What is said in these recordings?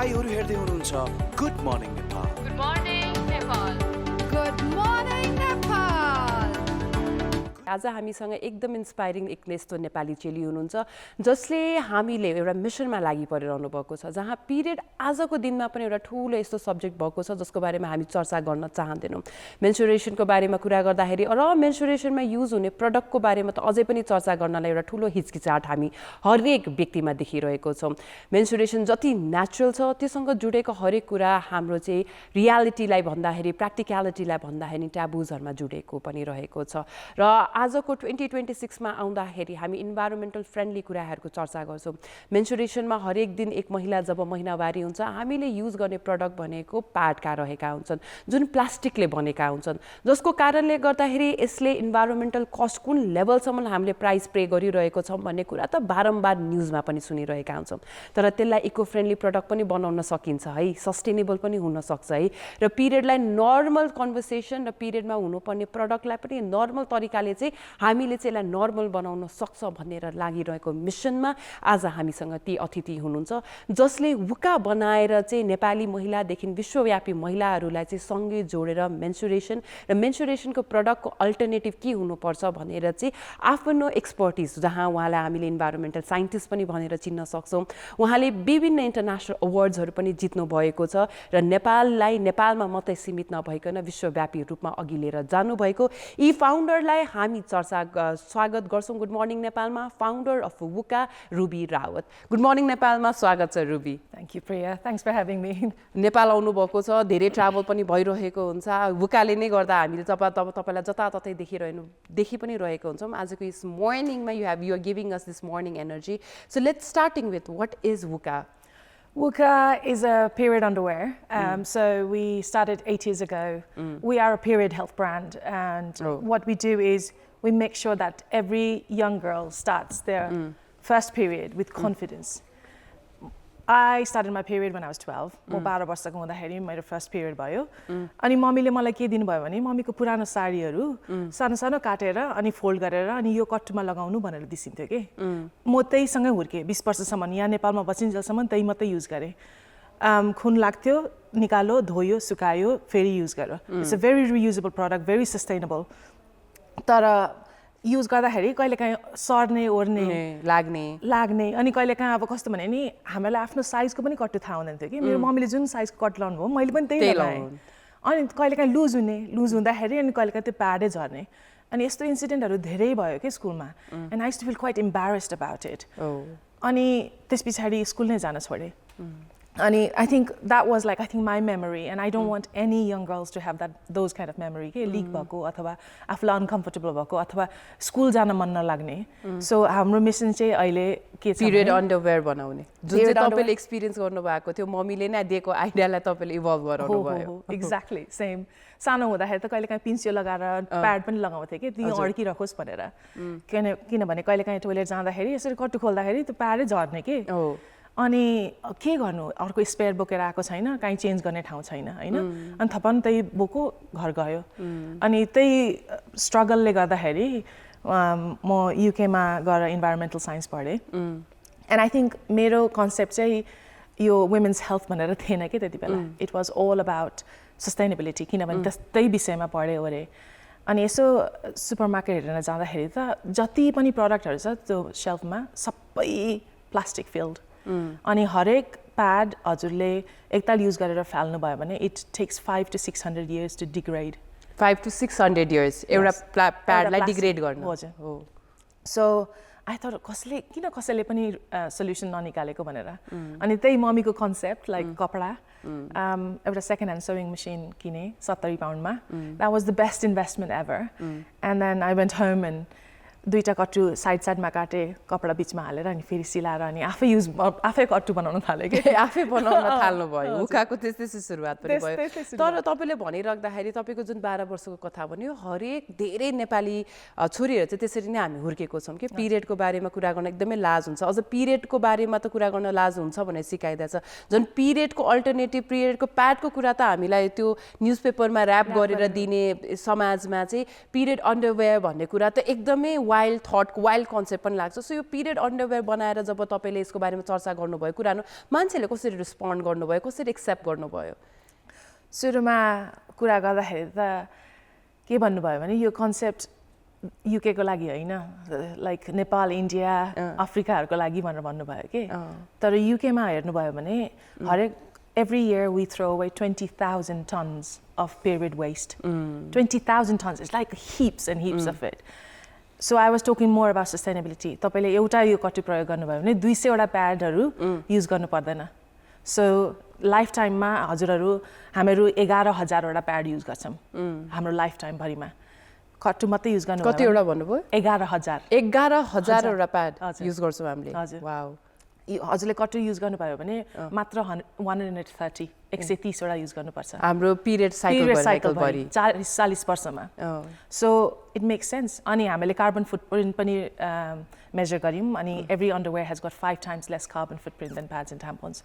तपाईहरु हेर्दै हुनुहुन्छ good morning Nepal. Good morning Nepal. Good morning Nepal. आज हामीसँग एकदम इन्स्पायरिङ एक यस्तो नेपाली चेली हुनुहुन्छ जसले हामीले एउटा मिसनमा लागि परिरहनु भएको छ, जहाँ पिरियड आजको दिनमा पनि एउटा ठुलो यस्तो सब्जेक्ट भएको छ जसको बारेमा हामी चर्चा गर्न चाहँदैनौँ। मेन्सुरेसनको बारेमा कुरा गर्दाखेरि र मेन्सुरेसनमा युज हुने प्रडक्टको बारेमा त अझै पनि चर्चा गर्नलाई एउटा ठुलो हिचकिचाहट हामी हरेक व्यक्तिमा देखिरहेको छौँ। मेन्सुरेसन जति नेचुरल छ त्योसँग जुडेको हरेक कुरा हाम्रो चाहिँ रियालिटीलाई भन्दाखेरि, प्र्याक्टिक्यालिटीलाई भन्दाखेरि ट्याबुजहरूमा जुडेको पनि रहेको छ। र आजको 2026मा आउँदाखेरि हामी इन्भाइरोमेन्टल फ्रेन्डली कुराहरूको चर्चा गर्छौँ। मेन्सुरेसनमा हरेक दिन एक महिला जब महिनावारी हुन्छ हामीले युज गर्ने प्रडक्ट भनेको प्याडका रहेका हुन्छन् जुन प्लास्टिकले बनेका हुन्छन्, जसको कारणले गर्दाखेरि यसले इन्भाइरोमेन्टल कस्ट कुन लेभलसम्म हामीले प्राइस पे गरिरहेको छौँ भन्ने कुरा त बारम्बार न्युजमा पनि सुनिरहेका हुन्छौँ। तर त्यसलाई इको फ्रेन्डली प्रडक्ट पनि बनाउन सकिन्छ है, सस्टेनेबल पनि हुनसक्छ है। र पिरियडलाई नर्मल कन्भर्सेसन र पिरियडमा हुनुपर्ने प्रडक्टलाई पनि नर्मल तरिकाले चाहिँ हामीले चाहिँ यसलाई नर्मल बनाउन सक्छ भनेर लागिरहेको मिसनमा आज हामीसँग ती अतिथि हुनुहुन्छ जसले वुका बनाएर चाहिँ नेपाली महिलादेखि विश्वव्यापी महिलाहरूलाई चाहिँ सँगै जोडेर मेन्सुरेसन र मेन्सुरेसनको प्रडक्टको अल्टरनेटिभ के हुनुपर्छ भनेर चाहिँ आफ्नो एक्सपर्टिज, जहाँ उहाँलाई हामीले इन्भाइरोमेन्टल साइन्टिस्ट पनि भनेर चिन्न सक्छौँ। उहाँले विभिन्न इन्टरनेसनल अवार्ड्सहरू पनि जित्नु भएको छ र नेपालमा मात्रै सीमित नभइकन विश्वव्यापी रूपमा अघि लिएर जानुभएको यी फाउन्डरलाई हामी स्वागत गर्छौँ गुड मर्निङ नेपालमा। Founder of Wuka Ruby Rawat. Good morning नेपालमा स्वागत छ Ruby. Thank you, Priya. Thanks for having me. Nepal आउनुभएको छ, धेरै ट्राभल पनि भइरहेको हुन्छ, वुकाले नै गर्दा हामीले तपाईँलाई जताततै देखि पनि रहेको हुन्छौँ। आजको यस मर्निङमा you are giving us this morning energy. So let's starting with what is Wuka? Wuka is a period underwear. So we started 8 years ago. We are a period health brand, and what we do is we make sure that every young girl starts their first period with confidence. I started my period when I was 12. म 12 वर्षको हुँदाखेरि मेरो first period भयो। अनि मम्मीले मलाई के दिनुभयो भने मम्मीको पुरानो साडीहरू सानो सानो काटेर अनि फोल्ड गरेर अनि यो कट्टुमा लगाउनु भनेर दिसिन्थ्यो कि म त्यहीसँगै हुर्केँ 20 वर्षसम्म। यहाँ नेपालमा बसिन्जेलसम्म त्यही मात्रै युज गरेँ। खुन लाग्थ्यो, निकालो, धोयो, सुकायो, फेरि युज गर। It's a very reusable product, very sustainable. तर युज गर्दाखेरि कहिलेकाहीँ सर्ने ओर्ने लाग्ने अनि कहिलेकाहीँ अब कस्तो भने नि हामीलाई आफ्नो साइजको पनि कट्टु थाहा हुँदैन थियो कि। मेरो मम्मीले जुन साइजको कट लाउनु भयो मैले पनि त्यही लगाएँ। अनि कहिलेकाहीँ लुज हुँदाखेरि अनि कहिलेकाहीँ त्यो प्याडै झर्ने। अनि यस्तो इन्सिडेन्टहरू धेरै भयो कि स्कुलमा। And I used to feel quite embarrassed about it. अनि त्यस पछाडि स्कुल नै जान छोडेँ। अनि I think that was like my memory, and I don't want any young girls to have those kind of memory के लिक भएको अथवा आफूलाई अनकम्फर्टेबल भएको अथवा स्कुल जान मन नलाग्ने। सो हाम्रो मिसन चाहिँ अहिले के छ पिरियड अन्डरवेयर बनाउने, जुन चाहिँ तपाईँले एक्सपिरियन्स गर्नुभएको थियो, मम्मीले नै दिएको आइडियालाई तपाईँले इभल्भ गराउनु भयो। Exactly same. सानो हुँदाखेरि त कहिलेकाहीँ पिन्सियो लगाएर प्याड पनि लगाउँथे कि त्यो अड्किरहोस् भनेर। किनभने कहिलेकाहीँ टोइलेट जाँदाखेरि यसरी कट्टु खोल्दाखेरि त्यो प्याडै झर्ने कि। अनि के गर्नु, अर्को स्पेयर बोकेर आएको छैन, कहीँ चेन्ज गर्ने ठाउँ छैन होइन। अनि थपन त्यही बोको घर गयो। अनि त्यही स्ट्रगलले गर्दाखेरि म युकेमा गएर इन्भाइरोमेन्टल साइन्स पढेँ। एन्ड आई थिङ्क मेरो कन्सेप्ट चाहिँ यो वुमेन्स हेल्थ भनेर थिएन कि त्यति बेला। It was all about sustainability, किनभने त्यही विषयमा पढेँ ओरे। अनि यसो सुपर मार्केट हेरेर जाँदाखेरि त जति पनि प्रडक्टहरू छ त्यो सेल्फमा सबै प्लास्टिक फिल्ड। अनि हरेक प्याड हजुरले एकताल युज गरेर फाल्नु भयो भने it takes 500 to 600 years to degrade. 500 to 600 years एउटा प्याडलाई डिग्रेड गर्नु। हो। सो आई थट कसैले पनि सल्युसन ननिकालेको भनेर। अनि त्यही मम्मीको कन्सेप्ट लाइक कपडा एउटा सेकेन्ड ह्यान्ड सेविङ मेसिन किने 70 पाउन्डमा। That was the best investment ever. And then I went home and दुईटा कट्टु साइडमा काटेँ, कपडा बिचमा हालेर अनि फेरि सिलाएर अनि आफै कट्टु बनाउन थालेँ कि। आफै बनाउन थाल्नु भयो। वुकाको त्यस्तै सुरुवात पनि भयो। तर तपाईँले भनिराख्दाखेरि तपाईँको जुन 12 वर्षको कथा भन्यो, हरेक धेरै नेपाली छोरीहरू चाहिँ त्यसरी नै हामी हुर्केको छौँ कि पिरियडको बारेमा कुरा गर्न एकदमै लाज हुन्छ। अझ पिरियडको बारेमा त कुरा गर्न लाज हुन्छ भनेर सिकाइदिएछ। झन् पिरियडको अल्टरनेटिभ पिरियडको प्याडको कुरा त हामीलाई त्यो न्युजपेपरमा ऱ्याप गरेर दिने समाजमा चाहिँ पिरियड अन्डरवेयर भन्ने कुरा त एकदमै वाइल्ड थट वाइल्ड कन्सेप्ट पनि लाग्छ सो यो पिरियड अन्डरवेयर बनाएर जब तपाईँले यसको बारेमा चर्चा गर्नुभयो कुराहरू मान्छेले कसरी रिस्पोन्ड गर्नुभयो कसरी एक्सेप्ट गर्नुभयो सुरुमा कुरा गर्दाखेरि त के भन्नुभयो भने यो कन्सेप्ट युकेको लागि होइन लाइक नेपाल इन्डिया अफ्रिकाहरूको लागि भनेर भन्नुभयो कि तर युकेमा हेर्नुभयो भने हरेक every year we throw away 20,000 tons of period waste 20,000 tons it's like heaps and heaps of it so I was talking more about sustainability तपाईले एउटा यो कति प्रयोग गर्नुभयो भने 200 वटा प्याडहरु युज गर्नु पर्दैन सो लाइफ टाइममा हजुरहरु हामीहरु 11000 वटा प्याड युज गर्छौं हाम्रो लाइफ टाइम भरिमा कट्टु मात्रै युज गर्नु कति वटा भन्नुभयो 11000 वटा प्याड युज गर्छौं हामीले वाउ हजुरले कट्टु युज गर्नुभयो भने मात्र 130 130 वटा युज गर्नुपर्छ हाम्रो पिरियड साइकल भरि 40 वर्षमा सो इट मेक्स सेन्स अनि हामीले कार्बन फुटप्रिन्ट पनि मेजर गर्यौं अनि every underwear has got 5 times less carbon footprint than pads and tampons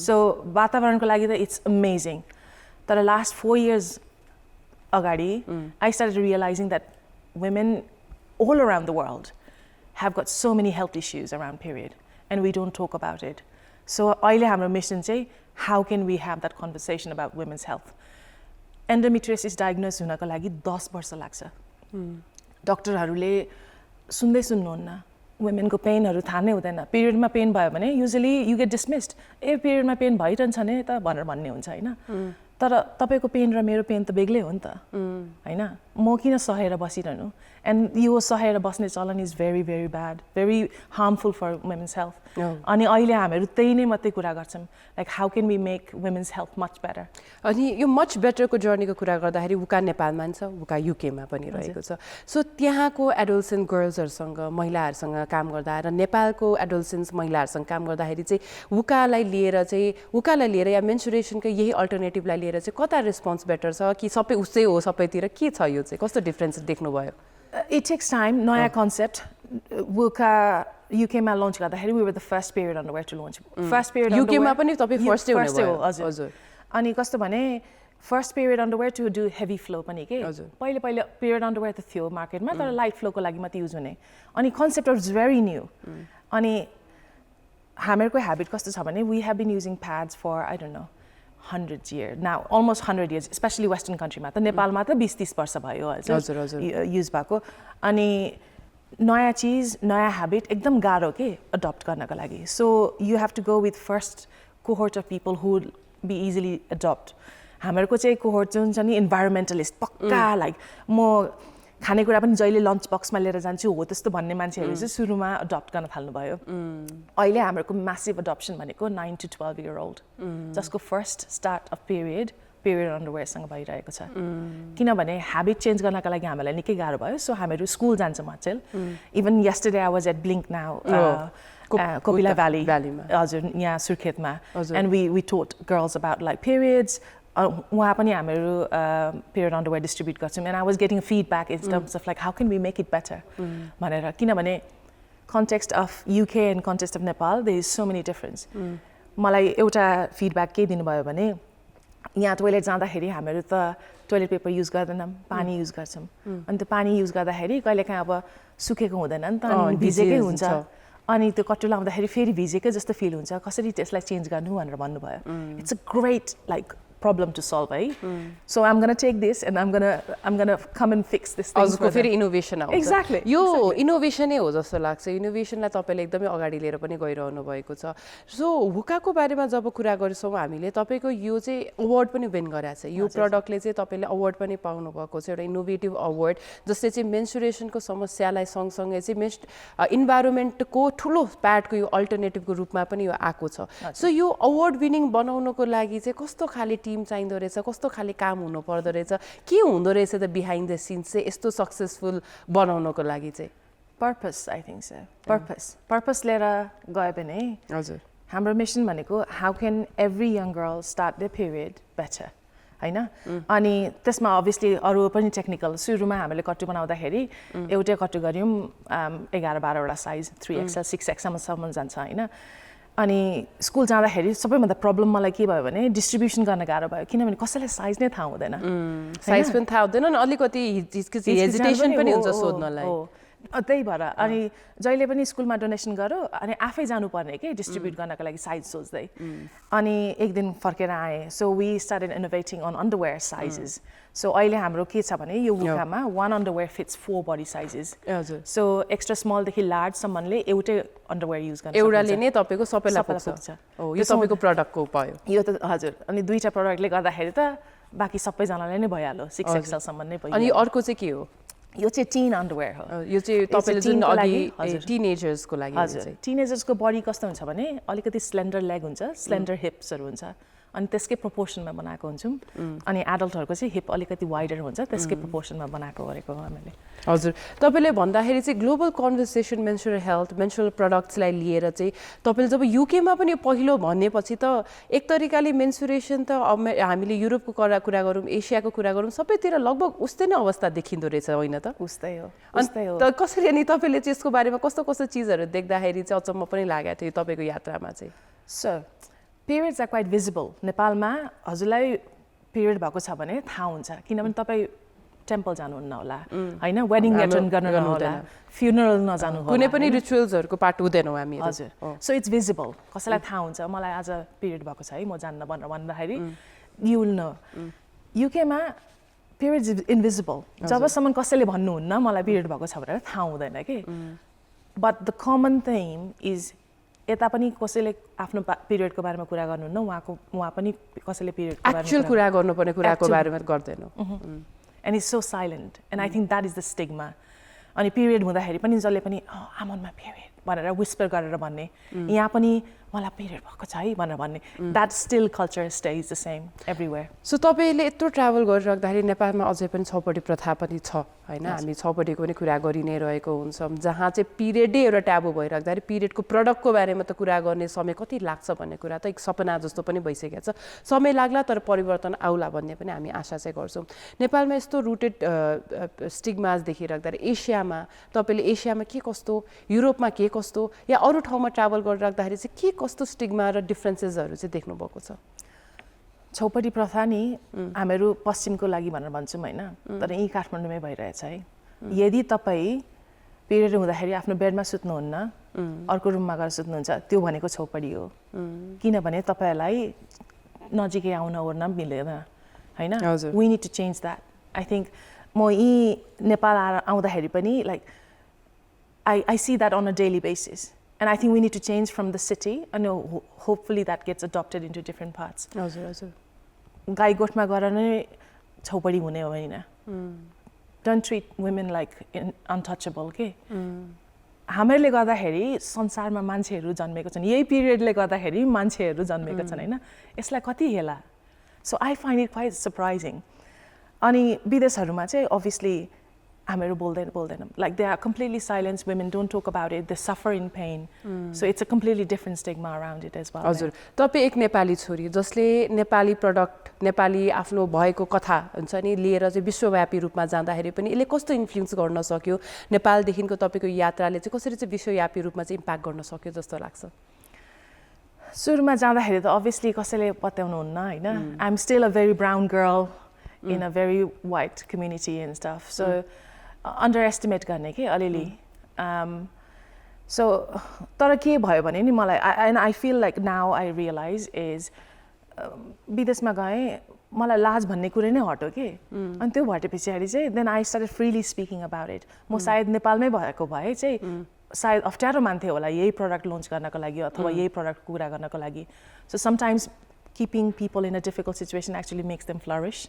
so वातावरणको लागि त इट्स अमेजिङ तर लास्ट 4 इयर्स अगाडि I started realizing that women all around the world have got so many health issues around period and we don't talk about it. So अहिले हाम्रो mission चाहिँ how can we have that conversation about women's health? Endometriosis diagnosed हुनको लागि 10 वर्ष लाग्छ. डाक्टरहरूले सुन्दै सुन्नुहुन्न. womenको पेनहरु थाहा नै हुँदैन. पिरियडमा पेन भयो भने usually you get dismissed. ए पिरियडमा पेन भइरहन्छ नि त भनेर भन्ने हुन्छ हैन. तर तपाईको पेन र मेरो पेन त बेग्लै हो नि त. हैन? म किन सहेर बसिरहनु? And यो सहेर बस्ने चलन is very very bad, very harmful for women's health. अनि अहिले हामीहरु त्यही नै मात्रै कुरा गर्छौं. Like how can we make women's health much better? अनि यो much better को जर्नीको कुरा गर्दाखेरि उका नेपालमा छ, उका UK मा पनि रहेको छ. सो त्यहाँको एडोलसेन्ट गर्ल्सहरुसँग महिलाहरुसँग काम गर्दा र नेपालको एडोलसेन्ट्स महिलाहरुसँग काम गर्दाखेरि चाहिँ उकालाई लिएर या मेन्स्ट्रुएसनको यही अल्टरनेटिभलाई लिएर चाहिँ कता रेस्पोन्स बेटर छ कि सबै उसै हो सबैतिर के छ यो चाहिँ कस्तो डिफरेन्स देख्नु भयो? It takes time. Naya concept. Wuka UK ma launch garदाखेरि we were the first period underwear to launch. First period UK underwear. मा पनि तपाई first हुने भयो. हजुर. अनि कस्तो भने first period underwear to do heavy flow पनि के. पहिले period underwear त थियो मार्केटमा तर light flow को लागि मात्र युज हुने. अनि concept was very new. अनि हामीहरुको habit कस्तो छ भने we have been using pads for I don't know 100 years now, almost 100 years, especially Western country मा त नेपालमा त 20-30 वर्ष भयो हजुर युज भएको अनि नयाँ चीज नयाँ habit एकदम गाह्रो के adopt गर्नको लागि so you have to go with first cohort of people who would be easily adopt हामीहरुको चाहिँ cohort जुन छ नि environmentalist पक्का like म खानेकुरा पनि जहिले लन्च बक्समा लिएर जान्छु हो त्यस्तो भन्ने मान्छेहरु चाहिँ सुरुमा अडप्ट गर्न थाल्नु भयो अहिले हामीहरुको म्यासिभ अडप्सन भनेको 9 to 12 year old जसको first start of period underwear सँग भइरहेको छ किनभने ह्याबिट चेन्ज गर्नका लागि हामीलाई निकै गाह्रो भयो सो हामीहरु स्कुल जान्छौं अचेल even yesterday I was at Blink Now Kopila भ्यालीमा हजुर यहाँ सुर्खेतमा and we taught girls about like periods वहाँ पनि हामीहरु पिरियड अन्डरवेयर डिस्ट्रिब्युट गर्छौं and I was getting feedback in terms of like how can we make it better भनेर किनभने context of UK and context of Nepal there is so many difference मलाई एउटा feedback के दिनु भयो भने यहाँ टोयलेट जाँदाखेरि हामीहरु त टोयलेट पेपर युज गर्दैनौं पानी युज गर्छौं अनि त्यो पानी युज गर्दाखेरि कहिलेकाहीँ अब सुकेको हुँदैन नि त अनि भिजेकै हुन्छ अनि त्यो कट्टु लाउँदाखेरि फेरि भिजेकै जस्तो फिल हुन्छ कसरी त्यसलाई चेन्ज गर्नु भनेर भन्नुभयो it's a great like problem to solve so I'm going to take this and I'm going to come and fix this thing हजुरको फेरि इनोभेसन आउँछ exactly यो इनोभेसन नै हो जस्तो लाग्छ इनोभेसनलाई तपाईले एकदमै अगाडि लिएर पनि गइरहनु भएको छ सो हुकाको बारेमा जब कुरा गर्छौं हामीले तपाईको यो चाहिँ अवार्ड पनि विन गरेछ यो प्रोडक्टले चाहिँ तपाईले अवार्ड पनि पाउनु भएको छ एउटा इनोभेटिभ अवार्ड जसले चाहिँ मेन्स्ट्रुएसनको समस्यालाई सँगसँगै चाहिँ इन्भाइरोन्मेन्टको ठुलो प्याडको यो अल्टरनेटिभको रूपमा पनि यो आएको छ सो यो अवार्ड विनिङ बनाउनको लागि चाहिँ कस्तो खाले टीम चाहिँदो रहेछ कस्तो खाले काम हुनु पर्दो रहेछ के हुँदो रहेछ त बिहाइन्ड द सिन्स चाहिँ यस्तो सक्सेसफुल बनाउनको लागि चाहिँ purpose I think sir purpose लिएर गए भने हजुर हाम्रो मिसन भनेको how can every young girl start the period better हैन अनि त्यसमा obviously अरु पनि टेक्निकल सुरुमा हामीले कट्टु बनाउँदाखेरि एउटै कट्टु गर्यौं 11-12 वटा साइज 3XL 6XL सम्म जान्छ हैन अनि स्कुल जाँदाखेरि सबैभन्दा प्रब्लम मलाई के भयो भने डिस्ट्रिब्युसन गर्न गाह्रो भयो किनभने कसैलाई साइज नै थाहा हुँदैन साइज पनि थाहा हुँदैन अनि अलिकति हेजिटेसन पनि हुन्छ सोध्नलाई त्यही भएर अनि जहिले पनि स्कुलमा डोनेसन गरौँ अनि आफै जानुपर्ने के डिस्ट्रिब्युट गर्नको लागि साइज सोच्दै अनि एक दिन फर्केर आएँ so we started innovating on underwear sizes so अहिले हाम्रो के छ भने यो वुकामा one underwear fits 4 body sizes हजुर सो एक्स्ट्रा स्मलदेखि लार्जसम्मले एउटै अन्डरवेयर युज गर्न एउटाले नै तपाईँको सबैलाई पुग्छ हो यो तपाईँको प्रडक्टको भयो यो त हजुर अनि दुईटा प्रडक्टले गर्दाखेरि त बाँकी सबैजनालाई नै भइहाल्यो 6 एक्सएलसम्म नै भयो अनि अर्को चाहिँ के हो यो चाहिँ टिन अन्डरवेयर हो यो चाहिँ तपाईँले जुन अघि टिनेजर्सको लागि हजुर टिनेजर्सको बडी कस्तो हुन्छ भने अलिकति स्लेन्डर लेग हुन्छ स्लेन्डर हिप्सहरू हुन्छ अनि त्यसकै प्रोपोर्सनमा बनाएको हुन्छौँ अनि एडल्टहरूको चाहिँ हिप अलिकति वाइडर हुन्छ त्यसकै प्रोपोर्सनमा बनाएको गरेको हो हामीले हजुर तपाईँले भन्दाखेरि चाहिँ global conversation menstrual health menstrual प्रडक्ट्सलाई लिएर चाहिँ तपाईँले जब युकेमा पनि पहिलो भनेपछि त एक तरिकाले मेन्सुरेसन त हामीले युरोपको कुरा गरौँ एसियाको कुरा गरौँ सबैतिर लगभग उस्तै नै अवस्था देखिँदो रहेछ होइन त उस्तै हो त कसरी अनि तपाईँले चाहिँ यसको बारेमा कस्तो कस्तो चिजहरू देख्दाखेरि चाहिँ अचम्म पनि लागेको थियो तपाईँको यात्रामा चाहिँ so periods are quite visible नेपालमा हजुरलाई पिरियड भएको छ भने थाहा हुन्छ किनभने तपाईँ टेम्पल जानुहुन्न होला होइन वेडिङ एटेन्ड गर्न होला फ्युनरल नजानु होला कुनै पनि रिचुअल्सहरूको पार्ट हुँदैनौँ हामी हजुर सो इट्स भिजिबल कसैलाई थाहा हुन्छ मलाई आज पिरियड भएको छ है म जान्न भनेर भन्दाखेरि यु विल नो युकेमा पिरियड्स इज इन्भिजिबल जबसम्म कसैले भन्नुहुन्न मलाई पिरियड भएको छ भनेर थाहा हुँदैन कि but the common thing is यता पनि कसैले आफ्नो पिरियडको बारेमा कुरा गर्नुहुन्न उहाँ पनि कसैले पिरियडको बारेमा एक्चुअल कुरा गर्नुपर्ने कुराको बारेमा गर्दैनौँ and is so silent and I think that is the stigma अनि पिरियड हुँदाखेरि पनि जसले पनि आम अन माई पिरियड भनेर विस्पर गरेर भन्ने यहाँ पनि मलाई पिरियड भएको छ है भनेर भन्ने that still culture stage the same everywhere so तपाईँले यत्रो ट्राभल गरिराख्दाखेरि नेपालमा अझै पनि छौपडी प्रथा पनि छ होइन हामी छौपडीको पनि कुरा गरि नै रहेको हुन्छौँ जहाँ चाहिँ पिरियडै एउटा ट्याबु भइराख्दाखेरि पिरियडको प्रडक्टको बारेमा त कुरा गर्ने समय कति लाग्छ भन्ने कुरा त एक सपना जस्तो पनि भइसकेको छ समय लाग्ला तर परिवर्तन आउला भन्ने पनि हामी आशा चाहिँ गर्छौँ नेपालमा यस्तो रुटेड स्टिग्माज देखिराख्दाखेरि एसियामा तपाईँले एसियामा के कस्तो युरोपमा के कस्तो या अरू ठाउँमा ट्राभल गरिराख्दाखेरि चाहिँ के कस्तो स्टिग्मा र डिफ्रेन्सेसहरू चाहिँ देख्नुभएको छ छौपडी प्रथा नि हामीहरू पश्चिमको लागि भनेर भन्छौँ होइन तर यहीँ काठमाडौँमै भइरहेछ है यदि तपाईँ पिरियड हुँदाखेरि आफ्नो बेडमा सुत्नुहुन्न अर्को रुममा गएर सुत्नुहुन्छ त्यो भनेको छौपडी हो किनभने तपाईँहरूलाई नजिकै आउन ओर्न मिलेन होइन we need to change that I think म यहीँ नेपाल आउँदाखेरि पनि like I see that on a daily basis and I think we need to change from the city and hopefully that gets adopted into different parts हजुर हजुर गाई गोठमा गएर नै छौपडी हुने होइन don't treat women like untouchable के हामीहरूले गर्दाखेरि संसारमा मान्छेहरू जन्मेको छन् यही पिरियडले गर्दाखेरि मान्छेहरू जन्मेको छन् होइन यसलाई कति हेला so I find it quite surprising अनि विदेशहरूमा चाहिँ अभियसली हामीहरू बोल्दैनौँ like they are completely silence women don't talk about it they suffer in pain so it's a completely different stigma around it as well हजुर तपाईँ एक नेपाली छोरी जसले नेपाली प्रडक्ट नेपाली आफ्नो भएको कथा हुन्छ नि लिएर चाहिँ विश्वव्यापी रूपमा जाँदाखेरि पनि यसले कस्तो इन्फ्लुएन्स गर्न सक्यो नेपालदेखिको तपाईँको यात्राले चाहिँ कसरी चाहिँ विश्वव्यापी रूपमा चाहिँ इम्प्याक्ट गर्न सक्यो जस्तो लाग्छ सुरुमा जाँदाखेरि त अभियसली कसैले पत्याउनुहुन्न होइन I am still a very brown girl in a very white community and stuff so underestimate गर्ने कि अलिअलि सो तर के भयो भने नि मलाई and I feel like now I realise is विदेशमा गएँ मलाई लाज भन्ने कुरै नै हट्यो कि अनि त्यो हटे पछाडि चाहिँ then I started freely speaking about it म सायद नेपालमै भएको भए चाहिँ सायद अप्ठ्यारो मान्थेँ होला यही प्रडक्ट लन्च गर्नको लागि अथवा यही प्रडक्टको कुरा गर्नको लागि so sometimes keeping people in a difficult situation actually makes them flourish.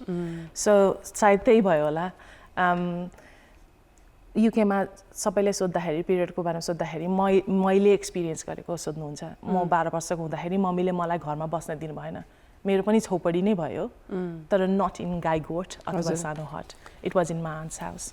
So सायद त्यही भयो होला युकेमा सबैले सोद्धाखेरि पिरियडको बारेमा सोद्धाखेरि मैले एक्सपिरियन्स गरेको सोध्नुहुन्छ म 12 वर्षको हुँदाखेरि मम्मीले मलाई घरमा बस्न दिनु भएन मेरो पनि छौपडी नै भयो तर नट इन गाई गोठ अथवा सानो hut it was in my aunt's house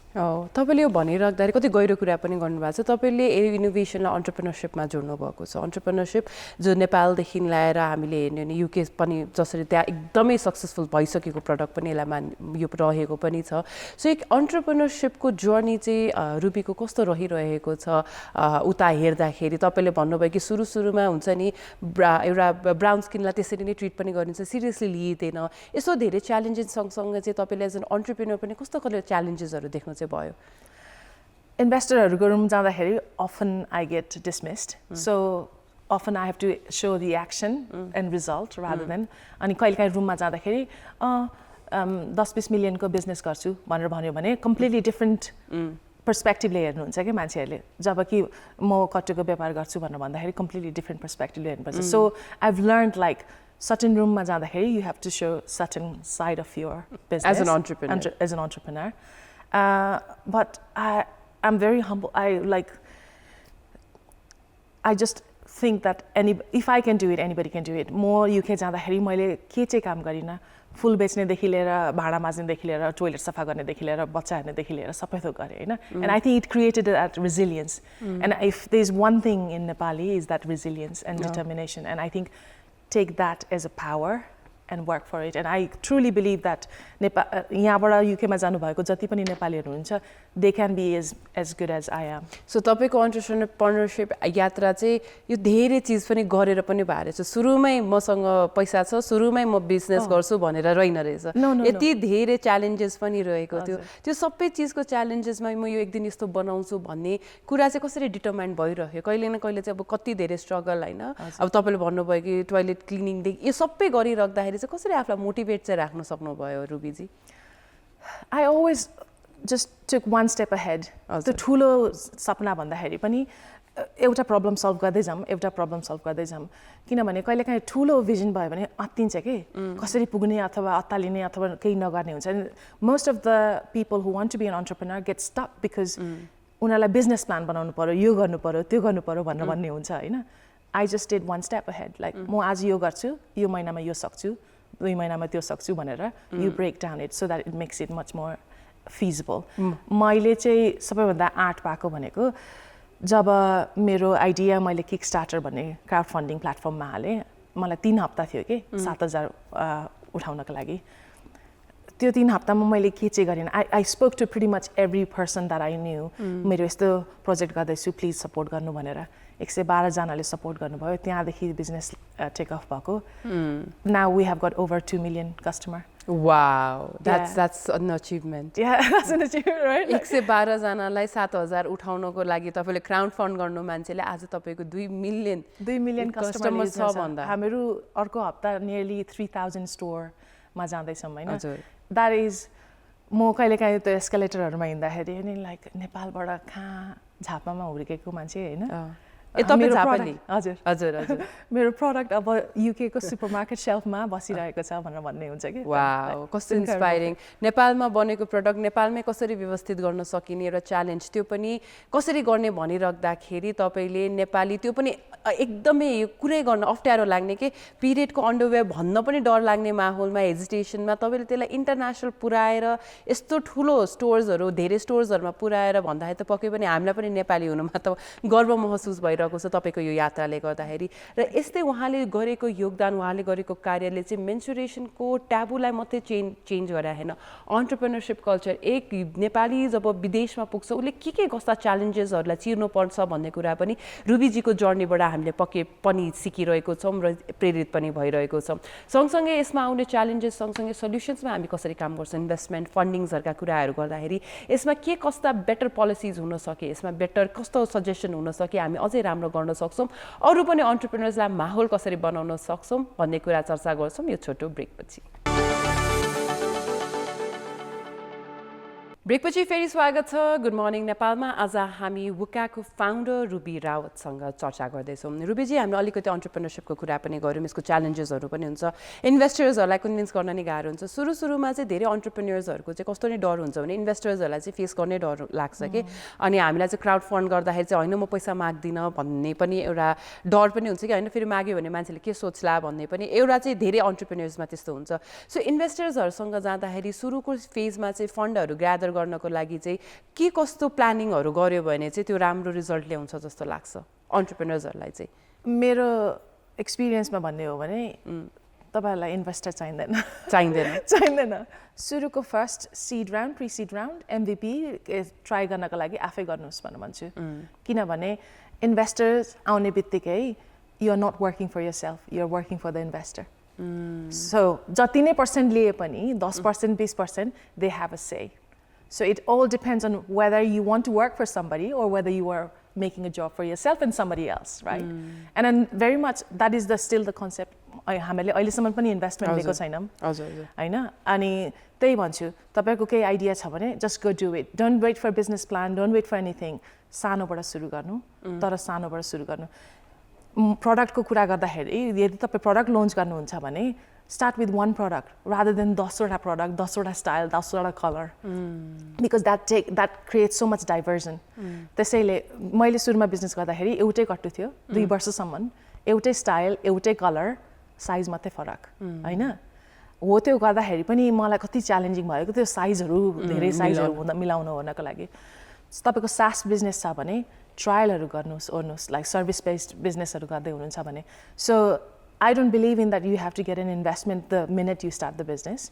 तपाईँले यो भनिराख्दाखेरि कति गहिरो कुरा पनि गर्नुभएको छ तपाईँले इनोभेसनलाई अन्टरप्रेनरसिपमा जोड्नु भएको छ अन्टरप्रेनरसिप जो नेपालदेखि ल्याएर हामीले हेर्ने भने युके पनि जसरी त्यहाँ एकदमै सक्सेसफुल भइसकेको प्रडक्ट पनि यसलाई यो रहेको पनि छ सो एक अन्टरप्रेनरसिपको जर्नी चाहिँ रुबीको कस्तो रहिरहेको छ उता हेर्दाखेरि तपाईँले भन्नुभयो कि सुरुमा हुन्छ नि एउटा ब्राउन स्किनलाई त्यसरी नै ट्रिट पनि गरिन्छ सिरियसली लिइँदैन यसो धेरै च्यालेन्जेस सँगसँगै चाहिँ तपाईँले एज एन अन्टरप्रेनर पनि कस्तो कस्तो च्यालेन्जेसहरू देख्नु चाहिँ भयो इन्भेस्टरहरूको रुम जाँदाखेरि often I get dismissed. So often I have to show the action and result rather than अनि कहिलेकाहीँ रुममा जाँदाखेरि 10-20 मिलियनको बिजनेस गर्छु भनेर भन्यो भने कम्प्लिटली डिफरेन्ट पर्सपेक्टिभले हेर्नुहुन्छ कि मान्छेहरूले जबकि म कट्टुको व्यापार गर्छु भनेर भन्दाखेरि कम्प्लिटली डिफरेन्ट पर्सपेक्टिभले हेर्नुपर्छ so I've learned like certain रुममा जाँदाखेरि you have to show certain side of your business as an entrepreneur but I am very humble I just think that if I can do it, anybody can do it. म UK जाँदाखेरि मैले के चाहिँ काम गरिनँ फुल बेच्नेदेखि लिएर भाँडा माझ्नेदेखि लिएर टोइलेट सफा गर्नेदेखि लिएर बच्चा हेर्नेदेखि लिएर सबै थोक गरेँ होइन and I think it created that resilience and if there is one thing in Nepali is that resilience and determination and I think take that as a power and work for it. And I truly believe that यहाँबाट युकेमा जानुभएको जति पनि नेपालीहरू हुन्छ they can be as good as I am. So तपाईँको entrepreneurship यात्रा चाहिँ यो धेरै चिज पनि गरेर पनि भएर छ सुरुमै मसँग पैसा छ सुरुमै म बिजनेस गर्छु भनेर रहेन रहेछ यति धेरै च्यालेन्जेस पनि रहेको थियो त्यो सबै चिजको च्यालेन्जेसमा म यो एक दिन यस्तो बनाउँछु भन्ने कुरा चाहिँ कसरी डिटरमाइन भइरह्यो कहिले न कहिले चाहिँ अब कति धेरै स्ट्रगल हैन अब तपाईँले भन्नुभयो कि टोयलेट क्लिनिङदेखि यो सबै गरिराख्दाखेरि चाहिँ कसरी आफूलाई मोटिभेट चाहिँ राख्न सक्नुभयो रुबीजी I always just took one step ahead. त्यो ठुलो सपना भन्दाखेरि पनि एउटा प्रब्लम सल्भ गर्दै जाम किनभने कहिलेकाहीँ ठुलो भिजन भयो भने अत्तिन्छ कि कसरी पुग्ने अथवा अत्तालिने अथवा केही नगर्ने हुन्छ most of the people who want to be an entrepreneur get stuck because उनीहरूलाई बिजनेस प्लान बनाउनु पर्यो यो गर्नु पर्यो त्यो गर्नु पर्यो भनेर भन्ने हुन्छ होइन I just did one step ahead like म आज यो गर्छु यो महिनामा यो सक्छु 2 महिनामा त्यो सक्छु भनेर you brake down it so that it makes it much more feasible मैले चाहिँ सबैभन्दा आँट पाएको भनेको जब मेरो आइडिया मैले किक स्टार्टर भन्ने क्राउड फन्डिङ प्लेटफर्ममा हालेँ मलाई 3 हप्ता थियो कि 7,000 उठाउनको लागि त्यो 3 हप्तामा मैले के चाहिँ गरेँ I spoke to pretty much every person that I knew मेरो यस्तो प्रोजेक्ट गर्दैछु प्लिज सपोर्ट गर्नु भनेर 112 जनाले सपोर्ट गर्नुभयो त्यहाँदेखि बिजनेस टेक अफ भएको now we have got over 2 million customer Wow, that's an achievement. Yeah, that's an achievement, right? 112 जनालाई 7,000 उठाउनको लागि तपाईले क्राउड फन्ड गर्नु मान्छेले आज तपाईको 2 मिलियन कस्टमर छ भन्दा हामीहरू अर्को हप्ता नियरली 3,000 स्टोरमा जाँदैछौँ हैन द्याट इज म कहिलेकाहीँ त्यो एस्केलेटरहरूमा हिँड्दाखेरि अनि लाइक नेपालबाट कहाँ झापामा हुर्केको मान्छे हैन तपाईँ झापाली हजुर हजुर हजुर मेरो प्रोडक्ट अब युके को सुपरमार्केट शेल्फमा बसिरहेको छ भनेर भन्ने हुन्छ कि वाउ कस्तो इन्स्पायरिङ नेपालमा बनेको प्रोडक्ट नेपालमै कसरी व्यवस्थित गर्न सकिने एउटा च्यालेन्ज त्यो पनि कसरी गर्ने भनिराख्दाखेरि तपाईले नेपाली त्यो पनि एकदमै यो कुरै गर्न अप्ठ्यारो लाग्ने के पिरियडको अन्डरवेयर भन्न पनि डर लाग्ने माहौलमा हेजिटेसनमा तपाईले त्यसलाई इन्टरनेसनल पुर्याएर यस्तो ठुलो स्टोर्सहरू धेरै स्टोर्सहरूमा पुर्याएर भन्दाखेरि त पक्कै पनि हामीलाई पनि नेपाली हुनुमा त गर्व महसुस भइरहेको छ तपाईको यो यात्राले गर्दाखेरि र यस्तै उहाँले गरेको योगदान उहाँले गरेको कार्यले चाहिँ मेन्सुरेसनको ट्याबुलाई मात्रै चेन्ज गरे हैन एन्टरप्रेन्योरशिप कल्चर एक नेपाली जब विदेशमा पुग्छ उसले के कस्ता च्यालेन्जेसहरूलाई चिर्नु पर्छ भन्ने कुरा पनि रुबीजीको जर्नीबाट हामीले पक्कै पनि सिकिरहेको छौँ र प्रेरित पनि भइरहेको छौँ सँगसँगै यसमा आउने च्यालेन्जेस सँगसँगै सल्युसन्समा हामी कसरी काम गर्छौँ इन्भेस्टमेन्ट फन्डिङ्सहरूका कुराहरू गर्दाखेरि यसमा के कस्ता बेटर पोलिसिज हुन सके यसमा बेटर कस्तो सजेसन हुन सके हामी अझै राम्रो गर्न सक्छौँ अरू पनि एन्टरप्रेन्योर्सलाई माहौल कसरी बनाउन सक्छौँ भन्ने कुरा चर्चा गर्छौँ यो छोटो ब्रेकपछि ब्रेकपछि फेरि स्वागत छ गुड मर्निङ नेपालमा आज हामी वुकाको फाउन्डर रुबी रावतसँग चर्चा गर्दैछौँ रुबीजी हामीले अलिकति एन्टरप्रेन्योरशिपको कुरा पनि गऱ्यौँ यसको च्यालेन्जेसहरू पनि हुन्छ इन्भेस्टर्सहरूलाई कन्भिन्स गर्न नि गाह्रो हुन्छ सुरुमा चाहिँ धेरै एन्टरप्रेन्योर्सहरूको चाहिँ कस्तो नै डर हुन्छ भने इन्भेस्टर्सहरूलाई चाहिँ फेस गर्ने डर लाग्छ कि अनि हामीलाई चाहिँ क्राउड फन्ड गर्दाखेरि चाहिँ होइन म पैसा माग्दिनँ भन्ने पनि एउटा डर पनि हुन्छ कि होइन फेरि माग्यो भने मान्छेले के सोच्ला भन्ने पनि एउटा चाहिँ धेरै एन्टरप्रेन्योर्समा त्यस्तो हुन्छ सो इन्भेस्टर्सहरूसँग जाँदाखेरि सुरुको फेजमा चाहिँ फन्डहरू ग्यादर गर्नको लागि चाहिँ के कस्तो प्लानिङहरू गर्यो भने चाहिँ त्यो राम्रो रिजल्ट ल्याउँछ जस्तो लाग्छ एन्टरप्रेन्योर्सहरूलाई चाहिँ मेरो एक्सपिरियन्समा भन्ने हो भने तपाईहरुलाई इन्भेस्टर चाहिँदैन सुरुको first seed round pre seed round MVP try गर्नको लागि आफै गर्नुहोस् भनेर भन्छु किनभने इन्भेस्टर्स आउने बित्तिकै you are not working for yourself you are working for the investor so जति नै पर्सेन्ट लिए पनि 10% 20% they have a say So it all depends on whether you want to work for somebody or whether you are making a job for yourself and somebody else, right? And then very much that is still the concept. हामीले अहिलेसम्म पनि investment लिएको छैनौँ होइन अनि त्यही भन्छु तपाईँको केही आइडिया छ भने just go do it don't wait for business plan don't wait for anything सानोबाट सुरु गर्नु तर सानोबाट सुरु गर्नु प्रडक्टको कुरा गर्दाखेरि यदि तपाईँ प्रडक्ट लन्च गर्नुहुन्छ भने start with one product rather than 10वटा product 10वटा style 10वटा color because that creates so much diversion त्यसैले मैले सुरुमा बिजनेस गर्दाखेरि एउटै कट्टु थियो 2 वर्षसम्म एउटै स्टाइल एउटै कलर साइज मात्रै फरक हैन हो त्यो गर्दाखेरि पनि मलाई कति च्यालेन्जिङ भएको त्यो साइजहरू धेरै साइजहरू हुँदा मिलाउन हुनको लागि तपाईको सास बिजनेस छ भने ट्रायलहरू गर्नुस् लाइक सर्भिस बेस्ड बिजनेसहरू गर्दै हुनुहुन्छ भने so I don't believe in that you have to get an investment the minute you start the business.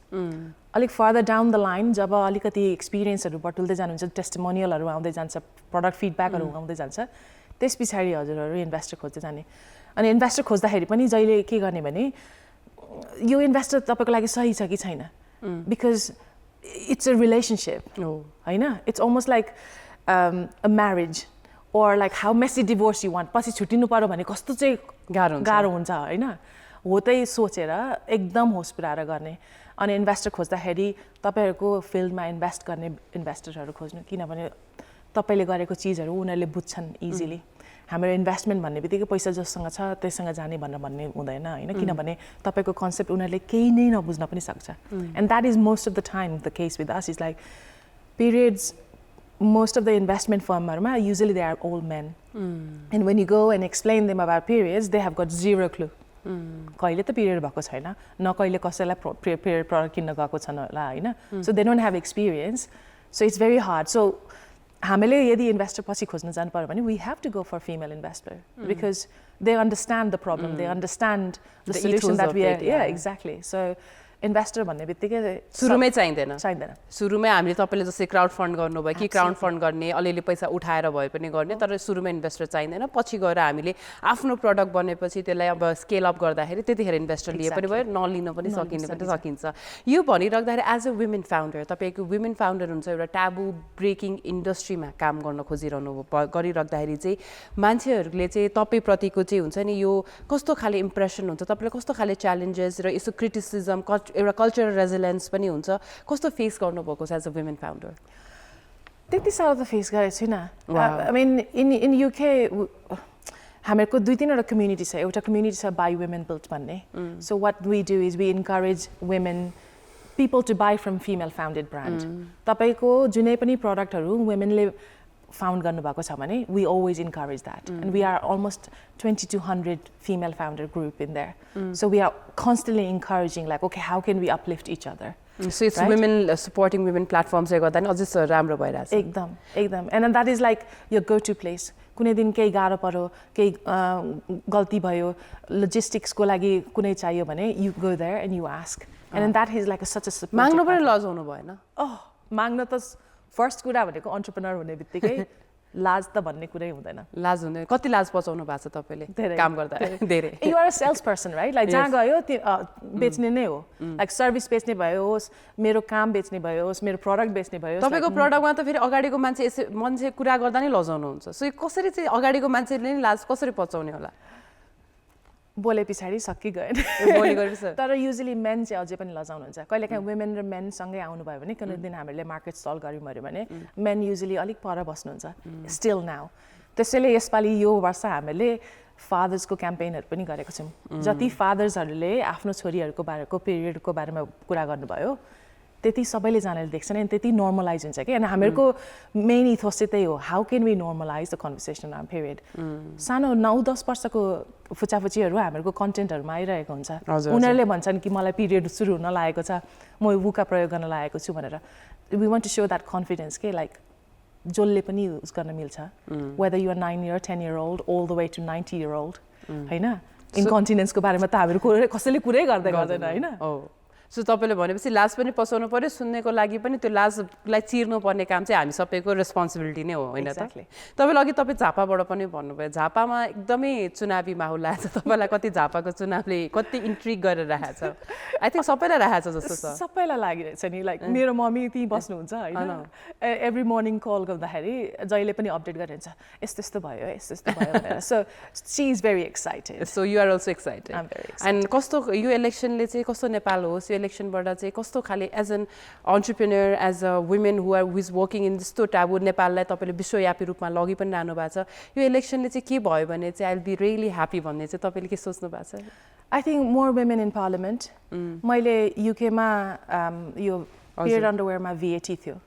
Alik further down the line, जब अलिकति एक्सपिरियन्सहरू बटुल्दै जानुहुन्छ टेस्टिमोनियलहरू आउँदै जान्छ प्रडक्ट फिडब्याकहरू आउँदै जान्छ त्यस पछाडि हजुरहरू इन्भेस्टर खोज्दै जाने अनि इन्भेस्टर खोज्दाखेरि पनि जहिले के गर्ने भने यो इन्भेस्टर तपाईको लागि सही छ कि छैन बिकज इट्स अ रिलेसनशिप हैन it's almost like a marriage or like how messy divorce you want पछि छुटिनु पर्यो भने कस्तो चाहिँ गाह्रो हुन्छ हैन हो त्यही सोचेर एकदम होस पुराएर गर्ने अनि इन्भेस्टर खोज्दाखेरि तपाईहरुको फिल्डमा इन्भेस्ट गर्ने इन्भेस्टरहरू खोज्नु किनभने तपाईले गरेको चीजहरू उनीहरुले बुझ्छन् इजिली हाम्रो इन्भेस्टमेन्ट भन्ने बित्तिकै पैसा जसँग छ त्यससँग जाने भन्ने हुँदैन हैन किनभने तपाईको कन्सेप्ट उनीहरुले केही नै नबुझ्न पनि सक्छ and that is most of the time the case with us is like periods most of the investment firms usually they are old men and when you go and explain them about periods they have got zero clue कहिले त period भएको छैन न कहिले कसैलाई period product किन्न गएको छन् होला हैन so they don't have experience so it's very hard so हामीले यदि इन्भेस्टर पछि खोज्न जानु पर्यो भने we have to go for female investor because they understand the problem they understand the solution that we are yeah exactly so investor भन्ने बित्तिकै सुरुमै चाहिँदैन सुरुमै हामीले तपाईले जस्तै क्राउड फन्ड गर्नुभयो कि क्राउड फन्ड गर्ने अलिअलि पैसा उठाएर भए पनि गर्ने तर सुरुमै इन्भेस्टर चाहिँदैन पछि गएर हामीले आफ्नो प्रडक्ट बनेपछि त्यसलाई अब स्केल अप गर्दाखेरि त्यतिखेर इन्भेस्टर लिए पनि भयो नलिन पनि सकिन्छ यो भनिराख्दाखेरि एज अ वुमेन फाउन्डर तपाईको वुमेन फाउन्डर हुन्छ एउटा ट्याबु ब्रेकिङ इन्डस्ट्रीमा काम गर्न खोजिरहनु गरिराख्दाखेरि चाहिँ मान्छेहरूले चाहिँ तपाईप्रतिको चाहिँ हुन्छ नि यो कस्तो खाले इम्प्रेसन हुन्छ तपाईले कस्तो खाले च्यालेन्जेस र यसो क्रिटिसिजम एउटा कल्चरल रेजिलियन्स पनि हुन्छ कस्तो फेस गर्नुभएको छ एज अ वुमेन फाउन्डर त्यति साह्रो त फेस गरेको छैन आई मिन इन युके हामीहरूको 2-3 वटा कम्युनिटी छ एउटा कम्युनिटी छ बाई वुमेन बिल्ट भन्ने so what we do is we encourage women people to buy from female founded brand तपाईको जुनै पनि प्रडक्टहरू वुमेनले फाउन्ड गर्नुभएको छ भने we always encourage that and we are almost 2200 female founder group in there so we are constantly encouraging like okay how can we uplift each other so it's right? women supporting women platforms ले गर्दा नि अझै राम्रो भइराछ एकदम and that is like your go to place कुनै दिन केही गाह्रो पर्यो केही गल्ती भयो logistics को लागि कुनै चाहियो भने you go there and you ask and then that is like such a support माग्नु पनि लजाउनु भएन माग्न त फर्स्ट कुरा भनेको एन्टरप्रेन्योर हुने बित्तिकै लाज त भन्ने कुरै हुँदैन लाज हुँदैन कति लाज पचाउनु भएको छ तपाईले काम गर्दा धेरै you are a sales person right like जहाँ गयो बेच्ने नै हो लाइक सर्भिस बेच्ने भयो होस् मेरो काम बेच्ने भयो होस् मेरो प्रडक्ट बेच्ने भयो तपाईको प्रडक्टमा त फेरि अगाडिको मान्छे कुरा गर्दा नै लजाउनुहुन्छ सो कसरी चाहिँ अगाडिको मान्छेले नि लाज कसरी पचाउने होला बोले पछाडि सकि गएन तर युजुअली मेन चाहिँ अझै पनि लजाउनुहुन्छ कहिलेकाहीँ वुमेन र मेन सँगै आउनुभयो भने कुनै दिन हामीले मार्केट स्टल गऱ्यौँ भने मेन युजुअली अलिक पर बस्नुहुन्छ स्टिल नाउ त्यसैले यसपालि यो वर्ष हामीले फादर्सको क्याम्पेनहरू पनि गरेको छौँ जति फादर्सहरूले आफ्नो छोरीहरूको बारेको पिरियडको बारेमा कुरा गर्नुभयो त्यति सबैले जनाले देख्छन् अनि त्यति नर्मलाइज हुन्छ कि अनि हामीहरूको मेन इथोस चाहिँ त्यही हो how can we normalise the conversation on period सानो 9-10 वर्षको फुचाफुचीहरू हामीहरूको कन्टेन्टहरूमा आइरहेको हुन्छ उनीहरूले भन्छन् कि मलाई पिरियड सुरु हुन लागेको छ म वुका प्रयोग गर्न लागेको छु भनेर we want to show that confidence के लाइक जसले पनि युज गर्न मिल्छ whether you are 9 year 10 year old all the way to 90 year old हैन इन्कन्टिनेन्सको बारेमा त हामीहरू कसैले कुरै गर्दैन हैन सो तपाईँले भनेपछि लाज पनि पसाउनु पर्यो सुन्नेको लागि पनि त्यो लाजलाई चिर्नु पर्ने काम चाहिँ हामी सबैको रेस्पोन्सिबिलिटी नै हो होइन त तपाईँले अघि तपाईँ झापाबाट पनि भन्नुभयो झापामा एकदमै चुनावी माहौल आएको छ तपाईँलाई कति झापाको चुनावले कति इन्ट्रिग गरेर राखेको छ आई थिङ्क सबैलाई राखेको छ जस्तो छ सबैलाई लागिरहेछ नि लाइक मेरो मम्मी त्यहीँ बस्नुहुन्छ होइन एभ्री मर्निङ कल गर्दाखेरि जहिले पनि अपडेट गरिरहन्छ यस्तो यस्तो भयो भनेर so she is very excited so you are also excited and कस्तो यो इलेक्सनले चाहिँ कस्तो नेपाल होस् यो इलेक्सनबाट चाहिँ कस्तो खाले as an entrepreneur as a women who is working in जस्तो टाबु नेपाललाई तपाईँले विश्वव्यापी रूपमा लगि पनि रहनु भएको छ यो इलेक्सनले चाहिँ के भयो भने चाहिँ I will be really happy भन्ने चाहिँ तपाईँले के सोच्नु भएको छ I think more women in parliament मैले युकेमा यो पिरियड अन्डरवेयरमा VAT थियो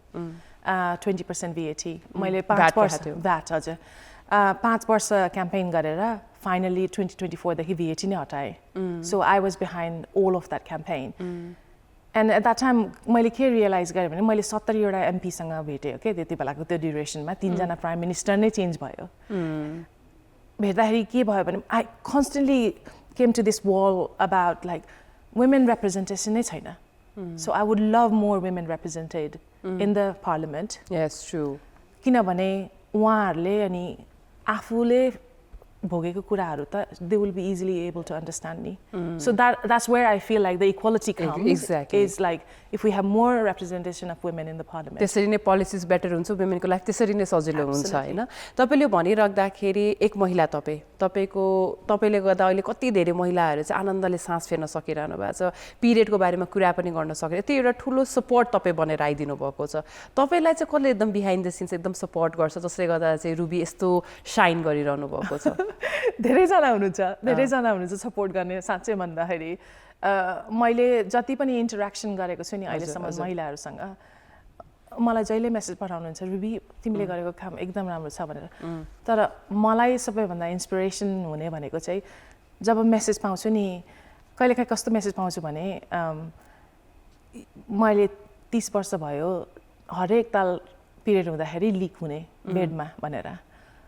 20% VAT मैले 5 वर्ष VAT हजुर 5 वर्ष क्याम्पेन गरेर फाइनली 2024देखि VAT नै हटाएँ so I was behind all of that campaign and at that time मैले के रियलाइज गरेँ भने मैले 70वटा एमपीसँग भेटेँ क्या त्यति बेलाको त्यो ड्युरेसनमा 3जना प्राइम मिनिस्टर नै चेन्ज भयो भेट्दाखेरि के भयो भने I constantly came to this wall about like women representation नै छैन so I would love more women represented in the parliament yes true किनभने उहाँहरूले अनि आफूले भोगेको कुराहरू त they will be easily able to understand नि so that's where I feel like the equality comes is like if we have more representation of women in the parliament त्यसरी नै पोलिसिज बेटर हुन्छ वुमेनको लाइफ त्यसरी नै सजिलो हुन्छ होइन तपाईँले भनिराख्दाखेरि एक महिला तपाईँले गर्दा अहिले कति धेरै महिलाहरू चाहिँ आनन्दले सास फेर्न सकिरहनु भएको छ पिरियडको बारेमा कुरा पनि गर्न सकेर त्यो एउटा ठुलो सपोर्ट तपाईँ बनेर आइदिनु भएको छ तपाईँलाई चाहिँ कसले एकदम बिहाइन्ड द सिन्स एकदम सपोर्ट गर्छ जसले गर्दा चाहिँ रुबी यस्तो साइन गरिरहनु भएको छ धेरैजना हुनुहुन्छ सपोर्ट गर्ने साँच्चै भन्दाखेरि मैले जति पनि इन्टरेक्सन गरेको छु नि अहिलेसम्म महिलाहरूसँग मलाई जहिले मेसेज पठाउनुहुन्छ रुबी तिमीले गरेको काम एकदम राम्रो छ भनेर तर मलाई सबैभन्दा इन्सपिरेसन हुने भनेको चाहिँ जब मेसेज पाउँछु नि कहिलेकाहीँ कस्तो मेसेज पाउँछु भने मैले 30 वर्ष भयो हरेक ताल पिरियड हुँदाखेरि लिक हुने बेडमा भनेर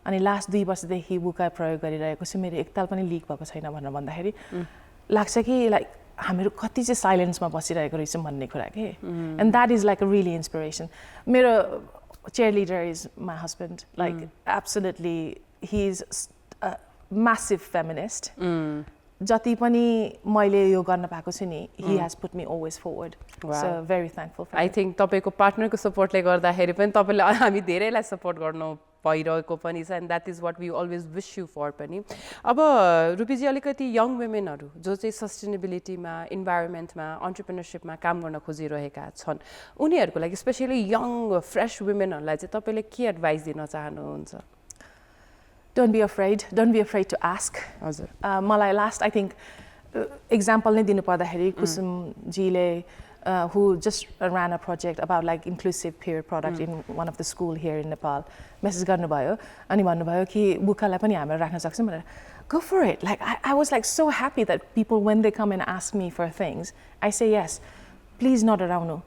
अनि लास्ट 2 वर्षदेखि बुका प्रयोग गरिरहेको छु मेरो एकताल पनि लिक भएको छैन भनेर भन्दाखेरि लाग्छ कि लाइक हामीहरू कति चाहिँ साइलेन्समा बसिरहेको रहेछौँ भन्ने कुरा के and that is like a really inspiration मेरो chair leader is my husband like absolutely he is massive feminist जति पनि मैले यो गर्न पाएको छु नि he has put me always forward so very thankful I think तपाईँको पार्टनरको सपोर्टले गर्दाखेरि पनि तपाईँले हामी धेरैलाई सपोर्ट गर्नु भइरहेको पनि छ and that is what we always wish you for पनि अब रुपीजी अलिकति यङ वुमेनहरू जो चाहिँ सस्टेनेबिलिटीमा इन्भाइरोमेन्टमा अन्टरप्रेनरसिपमा काम गर्न खोजिरहेका छन् उनीहरूको लागि स्पेसली यङ फ्रेस वुमेनहरूलाई चाहिँ तपाईँले के एडभाइस दिन चाहनुहुन्छ don't be afraid to ask हजुर मलाई लास्ट आई थिङ्क इक्जाम्पल नै दिनु पर्दाखेरि कुसुमजीले who just ran a project about like inclusive period product in one of the school here in Nepal. Message गर्नुभयो अनि भन्नुभयो कि बुकालाई पनि हामीले राख्न सक्छौँ भनेर go for it. Like I was like so happy that people when they come and ask me for things, I say yes. Please नडराउनु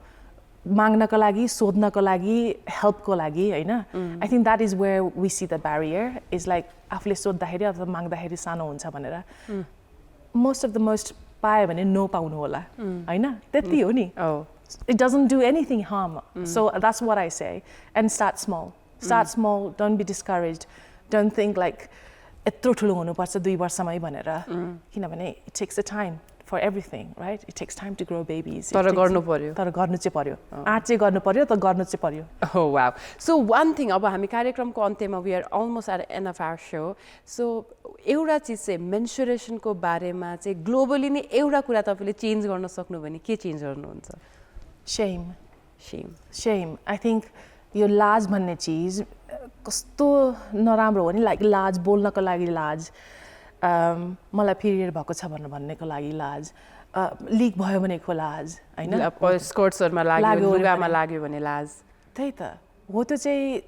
माग्नको लागि सोध्नको लागि हेल्पको लागि हैन I think that is where we see the barrier is like आफूले सोध्दाखेरि अथवा माग्दाखेरि सानो हुन्छ भनेर most पायो भने नो पाउनु होला हैन त्यति हो नि it doesn't do anything harm so that's what I say and start small don't be discouraged don't think like यत्रो ठुलो हुनुपर्छ 2 वर्षमै भनेर किनभने it takes a time for everything right it takes time to grow babies तर गर्नु पर्यो आँट चाहिँ गर्नु पर्यो तर गर्नु चाहिँ पर्यो oh wow so one thing अब हामी कार्यक्रमको अन्त्यमा we are almost at the end of our show so एउटा चिज चाहिँ मेन्स्ट्रुएसनको बारेमा चाहिँ ग्लोबली नै एउटा कुरा तपाईँले चेन्ज गर्न सक्नु भने के चेन्ज गर्नुहुन्छ shame I think यो लाज भन्ने चिज कस्तो नराम्रो हो नि लाइक लाज बोल्नको लागि लाज मलाई पिरियड भएको छ भन्नेको लागि लाज लिक भयो भनेको लाज हैन स्कर्ट्सहरुमा लाग्यो लुगामा लाग्यो भने लाज त्यही त हो त्यो चाहिँ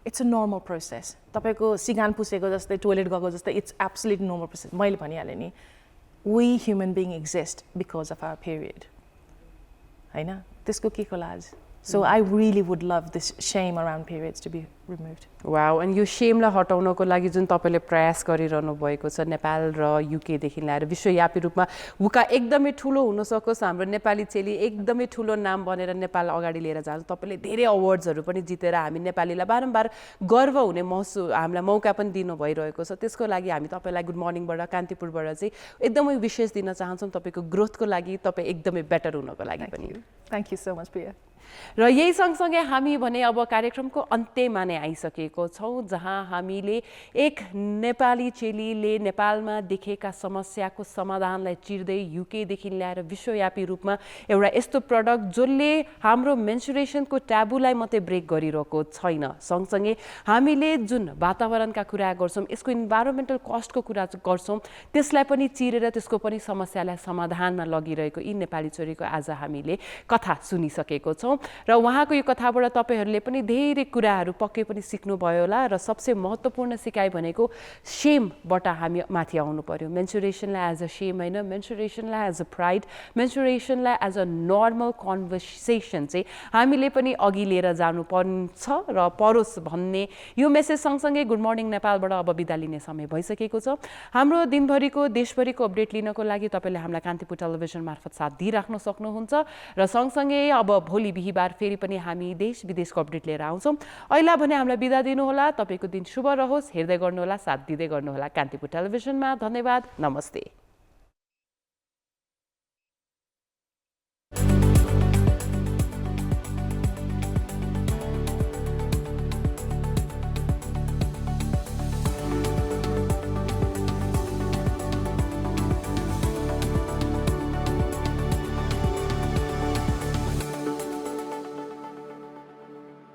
इट्स अ नर्मल प्रोसेस तपाईको सिगान पुसेको जस्तै टोयलेट गएको जस्तै इट्स एब्सोल्युट नर्मल प्रोसेस मैले भनिहालेँ नि we human being exist because of our period हैन त्यसको के को लाज So I really would love this shame around periods to be removed. Wow अनि यो सेमलाई हटाउनको लागि जुन तपाईँले प्रयास गरिरहनु भएको छ नेपाल र युकेदेखि ल्याएर विश्वव्यापी रूपमा हुका एकदमै ठुलो हुन सकोस् हाम्रो नेपाली चेली एकदमै ठुलो नाम बनेर नेपाल अगाडि लिएर जान्छ तपाईँले धेरै अवार्ड्सहरू पनि जितेर हामी नेपालीलाई बारम्बार गर्व हुने हामीलाई मौका पनि दिनु भइरहेको छ त्यसको लागि हामी तपाईँलाई गुड मर्निङबाट कान्तिपुरबाट चाहिँ एकदमै विशेष दिन चाहन्छौँ तपाईँको ग्रोथको लागि तपाईँ एकदमै बेटर हुनको लागि पनि Thank you so much, Priya. र यही सँगसँगै हामी भने अब कार्यक्रमको अन्त्यमा नै आइसकेको छौँ जहाँ हामीले एक नेपाली चेलीले नेपालमा देखेका समस्याको समाधानलाई चिर्दै युकेदेखि ल्याएर विश्वव्यापी रूपमा एउटा यस्तो प्रडक्ट जसले हाम्रो मेन्सुरेसनको ट्याबुलाई मात्रै ब्रेक गरिरहेको छैन सँगसँगै हामीले जुन वातावरणका कुरा गर्छौँ यसको इन्भाइरोमेन्टल कस्टको कुरा गर्छौँ त्यसलाई पनि चिरेर त्यसको पनि समस्यालाई समाधानमा लगिरहेको यी नेपाली छोरीको आज हामीले कथा सुनिसकेको छौँ र उहाँको यो कथाबाट तपाईँहरूले पनि धेरै कुराहरू पक्कै पनि सिक्नुभयो होला र सबसे महत्त्वपूर्ण सिकाइ भनेको सेमबाट हामी माथि आउनु पर्यो मेन्सुरेसनलाई एज अ सेम होइन मेन्सुरेसनलाई एज अ प्राइड मेन्सुरेसनलाई एज अ नर्मल कन्भर्सेसन चाहिँ हामीले पनि अघि लिएर जानुपर्छ र परोस् भन्ने यो मेसेज सँगसँगै गुड मर्निङ नेपालबाट अब बिदा लिने समय भइसकेको छ हाम्रो दिनभरिको देशभरिको अपडेट लिनको लागि तपाईँले हामीलाई कान्तिपुर टेलिभिजन मार्फत साथ दिइराख्न सक्नुहुन्छ र सँगसँगै अब भोलि बिहिबार फेरि पनि हामी देश विदेशको अपडेट लिएर आउँछौँ अहिले भने हामीलाई बिदा दिनुहोला तपाईँको दिन शुभ रहोस् हेर्दै गर्नुहोला साथ दिँदै गर्नुहोला कान्तिपुर टेलिभिजनमा धन्यवाद नमस्ते